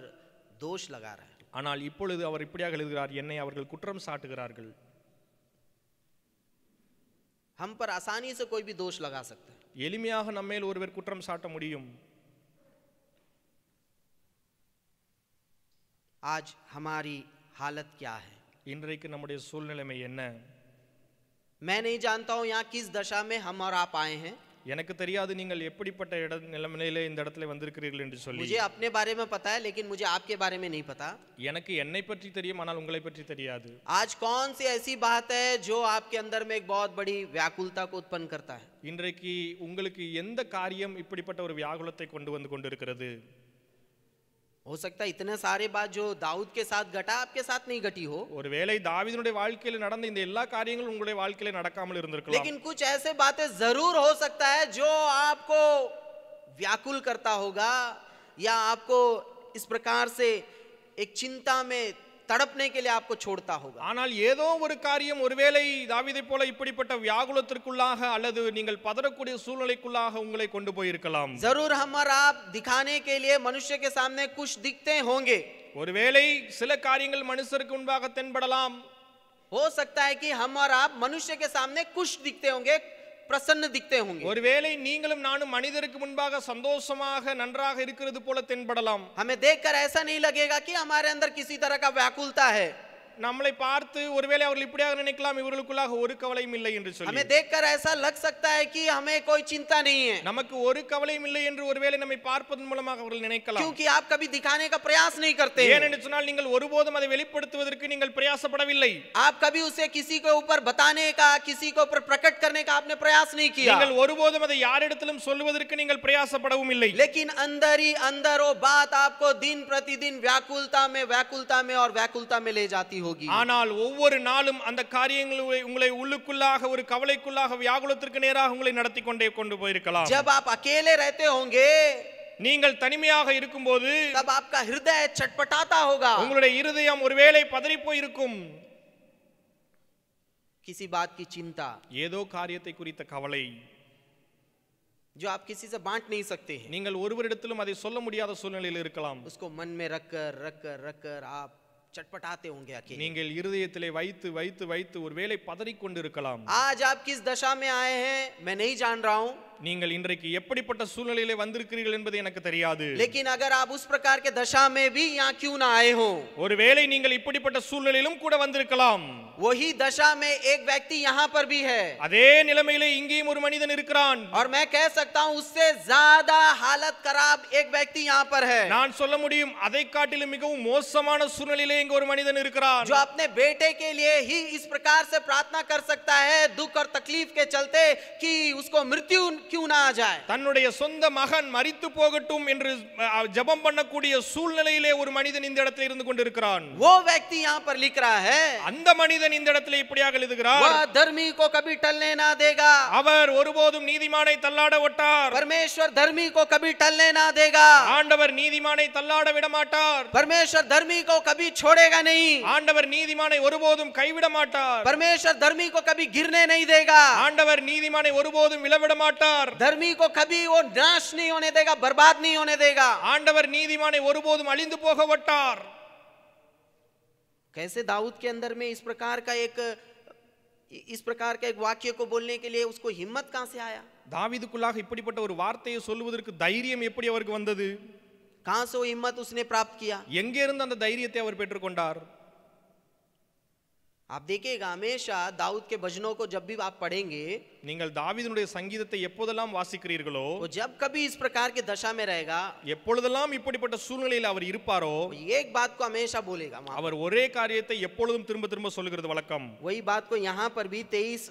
दोष लगा रहा है. ஆனால் இப்பொழுது அவர் இப்படியாக எழுதுகிறார், என்னை அவர்கள் குற்றம் சாட்டுகிறார்கள். हम पर आसानी से कोई भी दोष लगा सकता है. எளிமையாக நம்மேல் ஒருவர் குற்றம் சாட்ட முடியும். आज हमारी हालत क्या है? இன்றைக்கு நம்முடைய சூழ்நிலைமை என்ன? मैं नहीं जानता हूं यहाँ किस दशा में हम और आप आए हैं. எனக்கு தெரியாது நீங்கள் எப்படிப்பட்ட நிலைமையிலே இந்த இடத்துல வந்திருக்கிறீர்கள் என்று சொல்லி. मुझे अपने बारे में पता है, लेकिन मुझे आपके बारे में नहीं पता. எனக்கு என்னை பற்றி தெரியும், ஆனால் உங்களை பற்றி தெரியாது. आज कौन सी ऐसी बात है जो आपके अंदर में एक बहुत बड़ी व्याकुलता को उत्पन्न करता है? இன்றைக்கு உங்களுக்கு எந்த காரியம் இப்படிப்பட்ட ஒரு வியாகுலத்தை கொண்டு வந்து கொண்டிருக்கிறது? हो सकता है इतने सारे बात जो दाऊद के साथ घटा आपके साथ नहीं घटी हो. ஒருவேளை தாவீதுனுடைய வாழ்க்கையில நடந்த இந்த எல்லா காரியங்களும் உங்களுடைய வாழ்க்கையில நடக்காமல் இருந்திருக்கலாம். लेकिन कुछ ऐसे बातें जरूर हो सकता है जो आपको व्याकुल करता होगा या आपको इस प्रकार से एक चिंता में तड़पने के लिए आपको छोड़ता होगा. ஆனால் ஏதோ ஒரு காரியம் ஒருவேளை தாவீதை போல இப்படிப்பட்ட வியாகுலத்திற்குள்ளாக அல்லது நீங்கள் பதறக்கூடிய சூழ்நிலைக்குள்ளாக உங்களை கொண்டு போயிருக்கலாம். जरूर हम और आप दिखाने के लिए मनुष्य के सामने कुछ दिखते होंगे. ஒருவேளை சில காரியங்கள் மனுஷருக்கு முன்பாக தென்படலாம். हो सकता है कि हम और आप मनुष्य के सामने कुछ दिखते होंगे, प्रसन्न दिखते होंगे. ஒருவேளை நீங்களும் நானும் மனிதருக்கு முன்பாக சந்தோஷமாக நன்றாக இருக்கிறது போல தென்படலாம். हमें देखकर ऐसा नहीं लगेगा कि हमारे अंदर किसी तरह का व्याकुलता है. நம்மளை பார்த்து ஒருவேளை அவர்கள் இப்படியாக நினைக்கலாம், இவர்களுக்குள்ளாக ஒரு கவலையும் இல்லை என்று சொல்லி. हमें देखकर ऐसा लग सकता है कि हमें कोई चिंता नहीं है. நமக்கு ஒரு கவலையும் இல்லை என்று ஒருவேளை நம்மை பார்ப்பதன் மூலமாக அவர்கள் நினைக்கலாம். क्योंकि आप कभी दिखाने का प्रयास नहीं करते. ஏன் என்று சொன்னால் நீங்கள் ஒருபோதும் அதை வெளிப்படுத்துவதற்கு நீங்கள் பிரயாசப்படவில்லை. आप कभी उसे किसी के ऊपर बताने का, किसी के ऊपर प्रकट करने का आपने प्रयास नहीं किया. நீங்கள் ஒருபோதும் அதை யாரிடத்திலும் சொல்வதற்கு நீங்கள் பிரயாசப்படவும் இல்லை. लेकिन अंदर ही अंदर वो बात आपको दिन प्रतिदिन व्याकुलता में और व्याकुलता में ले जाती होगी. ஆனால் ஒவ்வொரு நாளும் அந்த காரியங்கள் உங்களை உள்ளுக்குள்ளாக ஒரு கவலைக்குள்ளாக வியாகுலத்திற்கு நேராக உங்களை நடத்தி கொண்டு போயிருக்கலாம். जब आप अकेले रहते होंगे, நீங்கள் தனிமையாக இருக்கும்போது तब आपका हृदय छटपटाता होगा. உங்களுடைய இருதயம் ஒருவேளை பதறி போயிருக்கும். किसी बात की चिंता, ஏதோ காரியத்தை குறித்த கவலை, जो आप किसी से बांट नहीं सकते हैं. நீங்கள் ஒருவரிடத்திலும் அதை சொல்ல முடியாத சூழ்நிலையில் இருக்கலாம். उसको मन में रखकर आप चटपटाते होंगे अकेले. நீங்கள் இருதயத்திலே வைத்து வைத்து வைத்து ஒருவேளை பதறிக் கொண்டிருக்கலாம். आज आप किस दशा में आए हैं मैं नहीं जान रहा हूं. நீங்கள் இன்றைக்கு எப்படிப்பட்ட சூழ்நிலையிலே வந்திருக்கிறீர்கள் என்பது எனக்கு தெரியாது. लेकिन अगर आप उस प्रकार के दशा में भी यहाँ क्यों ना आए हो, ஒருவேளை நீங்கள் இப்படிப்பட்ட சூழ்நிலையிலும் கூட வந்திருக்கலாம். वही दशा में एक व्यक्ति यहाँ पर भी है. அதே நிலைமையிலே இங்கேயும் ஒரு மனிதன் இருக்கிறான். और मैं कह सकता हूँ उससे ज्यादा हालत खराब एक व्यक्ति यहाँ पर है. நான் சொல்ல முடியும், அதை காட்டிலும் மிகவும் மோசமான சூழ்நிலையிலே இங்க ஒரு மனிதன் இருக்கிறான். जो अपने बेटे के लिए ही इस प्रकार से प्रार्थना कर सकता है दुख और तकलीफ के चलते कि उसको मृत्यु क्यों ना आ जाए। தன்னுடைய சொந்த மகன் மரித்து போகட்டும் என்று ஜெபம் பண்ணக்கூடிய சூழ்நிலையிலே ஒரு மனிதன் இந்த இடத்தில் இருந்து கொண்டிருக்கிறான். वो व्यक्ति यहाँ पर लिख रहा है, அந்த மனிதன் இந்த இடத்தில் இப்படியாக எழுதுகிறார், वह धर्मी को कभी टलने ना देगा। அவர் ஒருபோதும் நீதிமானை தள்ளாட விட்டார். परमेश्वर धर्मी को कभी टलने ना देगा। ஆண்டவர் நீதிமானை தள்ளாட விட மாட்டார். परमेश्वर धर्मी को कभी छोड़ेगा नहीं। ஆண்டவர் நீதிமானை ஒருபோதும் கைவிட மாட்டார். परमेश्वर धर्मी को कभी गिरने नहीं देगा। ஆண்டவர் நீதிமானை ஒருபோதும் விழவிட மாட்டார். धर्मी को कभी वो नाश नहीं होने देगा, बर्बाद नहीं होने देगा। ஆண்டவர் நீதிமானை ஒருபோதும் அழிந்து போக விட்டார். कैसे दाऊद के अंदर में इस प्रकार का एक वाक्य को बोलने के लिए उसको हिम्मत कहां से आया? தாவீதுக்குள்ளாக இப்படிப்பட்ட ஒரு வார்த்தையை சொல்வதற்கு தைரியம் எப்படி அவருக்கு வந்தது? कहां से वो हिम्मत उसने प्राप्त किया? எங்கே இருந்து அந்த தைரியத்தை அவர் பெற்றுக்கொண்டார்? आप देखिएगा हमेशा दाऊद के भजनों को जब भी आप पढ़ेंगे, நீங்கள் தாவீதுனுடைய சங்கீதத்தை எப்போதெல்லாம் வாசிக்கிறீர்களோ, वो जब कभी इस प्रकार की दशा में रहेगा, எப்பொழுதெல்லாம் இப்படிப்பட்ட சூழ்நிலையில் அவர் இருப்பாரோ, एक बात को हमेशा बोलेगा। அவர் ஒரே காரியத்தை எப்பொழுதும் திரும்ப திரும்ப சொல்லுகிறது வழக்கம். वही बात को यहाँ पर भी 23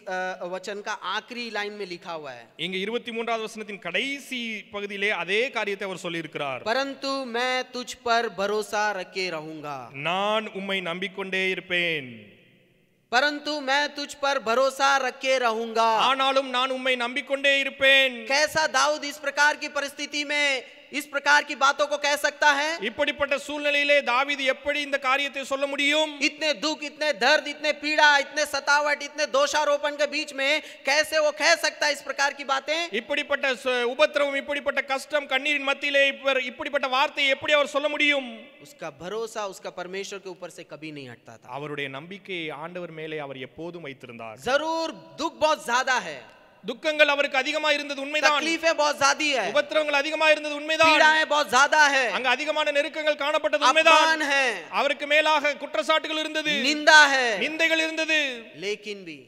वचन का आखिरी लाइन में लिखा हुआ है। இங்க 23வது வசனத்தின் கடைசி பகுதியிலே அதே காரியத்தை அவர் சொல்லி இருக்கிறார். परंतु मैं तुझ पर भरोसा रखे रहूंगा। நான் உம்மை நம்பிக்கொண்டே இருப்பேன். परंतु मैं तुझ पर भरोसा रखे रहूंगा। ஆனாலும் நான் உம்மை நம்பிக்கொண்டே இருப்பேன். कैसा दाऊद इस प्रकार की परिस्थिति में इस प्रकार की बातों को कह सकता है? இப்படிப்பட்ட சூழ்நிலையிலே தாவீது எப்படி இந்த காரியத்தை சொல்ல முடியும்? इतने दुख, इतने दर्द, इतने पीड़ा, इतने सतावट, इतने दोषारोपण के बीच में कैसे वो कह सकता है इस प्रकार की बातें? இப்படிப்பட்ட உபத்திரவம், இப்படிப்பட்ட கஷ்டம், கண்ணீரின் மத்தியிலே இப்படிப்பட்ட வார்த்தையை எப்படி அவர் சொல்ல முடியும்? उसका भरोसा उसका परमेश्वर के ऊपर से कभी नहीं हटता था। அவருடைய நம்பிக்கையை ஆண்டவர் மேலே அவர் எப்போதும் வைத்திருந்தார். जरूर दुख बहुत ज्यादा है, துக்கங்கள் அவருக்கு அதிகமா இருந்தது உண்மைதான். तकलीफें बहुत ज्यादा है, உபத்திரவங்கள் அதிகமா இருந்தது உண்மைதான். पीड़ाएं बहुत ज्यादा है, அங்க அதிகமான நெருக்கங்கள் காணப்பட்டது உண்மைதான். अपमान है, அவருக்கு மேலாக குற்றச்சாட்டுகள் இருந்தது, निंदा है, நிந்தைகள் இருந்தது. लेकिन भी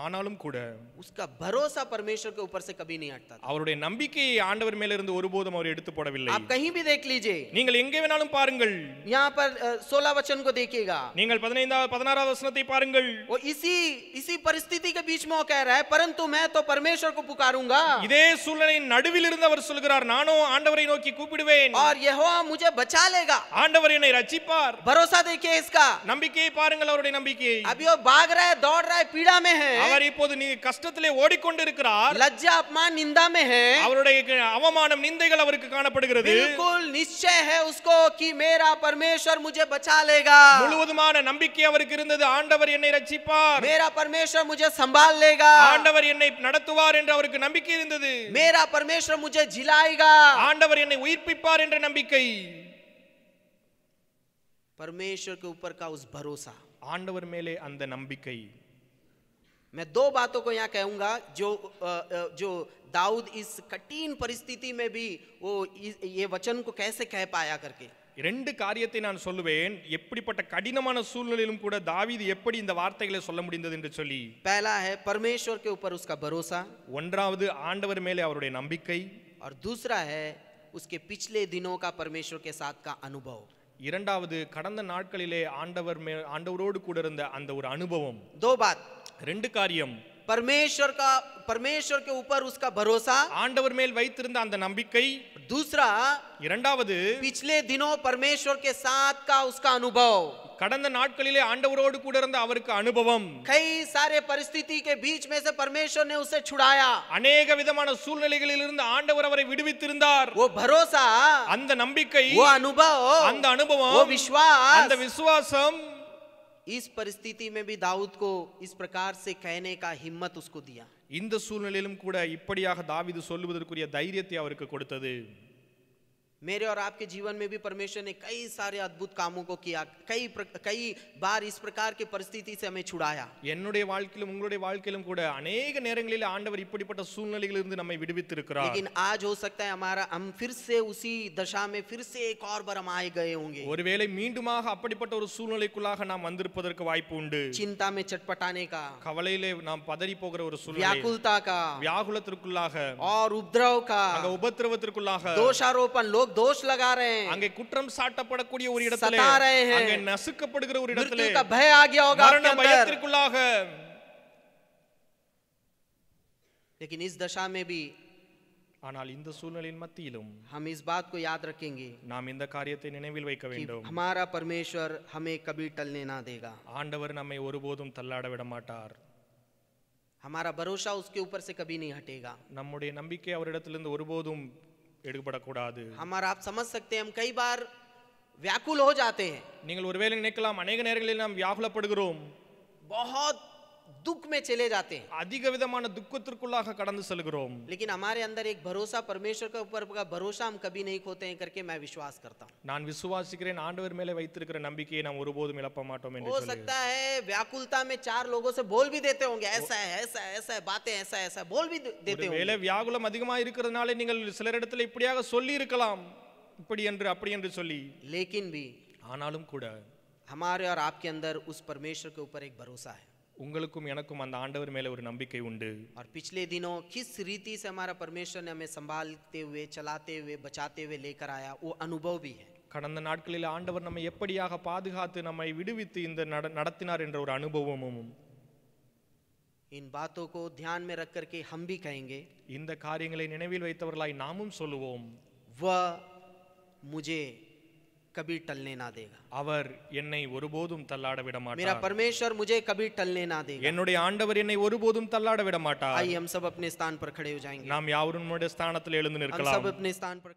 ஆனாலும் கூட उसका भरोसा परमेश्वर के ऊपर से कभी नहीं हटता था। அவருடைய நம்பிக்கையை ஆண்டவர் மேல இருந்து ஒருபோதும் அவர் எடுத்து போடவில்லை. आप कहीं भी देख लीजिए, நீங்கள் எங்கே வேணாலும் பாருங்கள். यहाँ पर 16 वचन को देखिएगा, நீங்கள் 16வது வசனத்தை பாருங்கள். वो इसी परिस्थिति के बीच में वो कह रहा है, परंतु मैं तो परमेश्वर को पुकारूंगा இதே சூழ்நிலையின் நடுவில் இருந்து அவர் சொல்கிறார், நானோ ஆண்டவரை நோக்கி கூப்பிடுவேன், और यहोवा मुझे बचा लेगा। ஆண்டவர் என்னை ரட்சிப்பார். भरोसा देखिए इसका, நம்பிக்கையை பாருங்கள், அவருடைய நம்பிக்கையை. अभी वो भाग रहा है, दौड़ रहा है, पीड़ा में है, அவர் இப்போது நீ கஷ்டத்திலே ஓடிக்கொண்டிருக்கிறார். लज्जा अपमान निंदा में है, அவருடைய அவமானம், நிந்தைகள் அவருக்கு காணப்படுகிறது. बिल्कुल निश्चय है उसको कि मेरा परमेश्वर मुझे बचा लेगा। முழுவதுமான நம்பிக்கை அவருக்கு இருந்தது, ஆண்டவர் என்னை ரட்சிப்பார், मेरा परमेश्वर मुझे संभाल लेगा, ஆண்டவர் என்னை நடத்துவார் என்று அவருக்கு நம்பிக்கை இருந்தது. मेरा परमेश्वर मुझे जिलाएगा, ஆண்டவர் என்னை உயிர்ப்பிப்பார் என்ற நம்பிக்கை. परमेश्वर के ऊपर का उस भरोसा, ஆண்டவர் மேலே அந்த நம்பிக்கை. मैं दो बातों को यहाँ कहूंगा जो दाऊद इस कठिन परिस्थिति में भी वो ये वचन को कैसे कह पाया करके। ரெண்டு காரியத்தை நான் சொல்லுவேன், எப்படிப்பட்ட கடினமான சூழ்நிலையிலும் கூட தாவீது எப்படி இந்த வார்த்தைகளை சொல்ல முடிந்தது என்று சொல்லி. पहला है परमेश्वर के ऊपर उसका भरोसा, ஒன்றாவது ஆண்டவர் மேலே அவருடைய நம்பிக்கை, और दूसरा है उसके पिछले दिनों का परमेश्वर के साथ का अनुभव। இரண்டாவது கடந்த நாட்களிலே ஆண்டவரோடு கூட இருந்த அந்த ஒரு அனுபவம். दो बात, ரெண்டு காரியம், परमेश्वर के ऊपर उसका भरोसा, ஆண்டவர் மேல் வைத்திருந்த அந்த நம்பிக்கை. दूसरा இரண்டாவது पिछले दिनों परमेश्वर के साथ का उसका अनुभव। கடந்த நாட்களிலே ஆண்டவரோடு கூட இருந்த அவருக்கு அனுபவம். कई सारे परिस्थिति के बीच में से परमेश्वर ने उसे छुड़ाया, அநேக விதமான சூழ்நிலைகளில் இருந்து ஆண்டவர் அவரை விடுவித்திருந்தார். वो भरोसा, அந்த நம்பிக்கை, वो अनुभव, அந்த அனுபவம், वो विश्वास, அந்த விசுவாசம் इस परिस्थिति में भी दाऊद को इस प्रकार से कहने का हिम्मत उसको दिया। இந்த சூழ்நிலையிலும் கூட இப்படியாக தாவீது சொல்லுவதற்குரிய தைரியத்தை அவருக்கு கொடுத்தது. मेरे और आपके जीवन में भी परमेश्वर ने कई सारे अद्भुत कामों को किया, कई बार इस प्रकार की परिस्थिति से हमें छुड़ाया। என்னுடைய வாழ்க்கையிலும் உங்களுடைய வாழ்க்கையிலும் கூட अनेक நேரங்களில் ஆண்டவர் இப்படிப்பட்ட சூழ்நிலைகளிலிருந்து நம்மை விடுவித்திருக்கிறார். लेकिन आज हो सकता है हम फिर से उसी दशा में फिर से एक और बार हम आए गए होंगे। ஒருவேளை மீண்டுமாக அப்படிப்பட்ட ஒரு சூழ்நிலைக்குள்ளாக நாம் வந்திருப்பதற்கு வாய்ப்பு உண்டு. चिंता में चटपटाने का, கவலையிலே நாம் பதறி போகிற ஒரு சூழ்நிலை, व्याकुलता का, வியாகுலத்திற்குள்ளாக, और उपद्रव का, அங்க உபத்திரவத்திற்குள்ளாக, दोषारोपण, लोग दोष लगा रहे हैं, அங்கே குற்றம் சாட்டப்படக்கூடிய ஒரு இடத்திலே, सता रहे हैं, அங்கே நசுக்கப்படுகிற ஒரு இடத்திலே, मृत्यु का भय आ गया होगा आपके மரண अंदर। பயத்திற்குள்ளாக, लेकिन इस दशा में भी ஆனால் இந்த சூழ்நிலையின் மத்தியிலும் हम इस बात को याद रखेंगे, நாம் இந்த காரியத்தை நினைவில் வைக்க कि வேண்டும். हमारा परमेश्वर हमें कभी टलने ना देगा. ஆண்டவர் நம்மை ஒருபோதும் தள்ளாட விட மாட்டார். हमारा भरोसा उसके ऊपर से कभी नहीं हटेगा. நம்முடைய நம்பிக்கை அவரிடத்திலிருந்து ஒருபோதும் எடுபடக்கூடாது. हमारा आप समझ सकते हैं, हम कई बार व्याकुल हो जाते हैं, நீங்கள் ஒருவேளை நினைக்கலாம், अनेक நேரங்களில் நாம் வியாகுலப்படுகிறோம், बहुत दुख में चले जाते हैं, அதிக விதமான துக்கத்திற்குள்ளாக கடந்து செல்கிறோம். लेकिन हमारे अंदर एक भरोसा परमेश्वर के ऊपर का भरोसा हम कभी नहीं खोते हैं करके मैं विश्वास करता हूँ. நான் விசுவாசிக்கிறேன், ஆண்டவர் மேலே வைத்திருக்கிற நம்பிக்கையை நாம் ஒருபோதும் இழப்ப மாட்டோம் என்று हो சொல்லி. सकता है व्याकुलता में 4 लोगों से बोल भी देते होंगे, ऐसा है ऐसा है ऐसा है, बातें ऐसा है ऐसा है, बोल भी देते होंगे. ஒருவேளை வியாகுலம் அதிகமாக இருக்கிறதுனால நீங்கள் சிலரிடத்தில் இப்படியாக சொல்லி இருக்கலாம், இப்படி என்று அப்படி என்று சொல்லி. लेकिन भी ஆனாலும் கூட हमारे और आपके अंदर उस परमेश्वर के ऊपर एक भरोसा है. உங்களுக்கும் எனக்கும் அந்த ஆண்டவர் மேலே ஒரு நம்பிக்கை உண்டு. और पिछले दिनों किस रीति से हमारा परमेश्वर ने हमें संभालते हुए चलाते हुए बचाते हुए लेकर आया, वो अनुभव भी है. கடந்த நாட்களில் ஆண்டவர் நம்மை எப்படியாக பாதுகாத்து நம்மை விடுவித்து இந்த நடத்தினார் என்ற ஒரு அனுபவமும். इन बातों को ध्यान में रख करके हम भी कहेंगे, இந்த காரியங்களை நினைவில் வைத்தவர்களாய் நாமும் சொல்லுவோம், वह मुझे कभी टलने ना देगा. அவர் என்னை ஒருபோதும் தள்ளாட விட मेरा மாட்டார். परमेश्वर मुझे कभी टलने ना देगा. என்னுடைய ஆண்டவர் என்னை ஒருபோதும் தள்ளாட விட மாட்டார். आइए हम सब अपने स्थान पर खड़े हो जाएंगे. நாம் யாவரும் நம்முடைய ஸ்தானத்தில் எழுந்து हम सब நிற்கலாம். अपने स्थान पर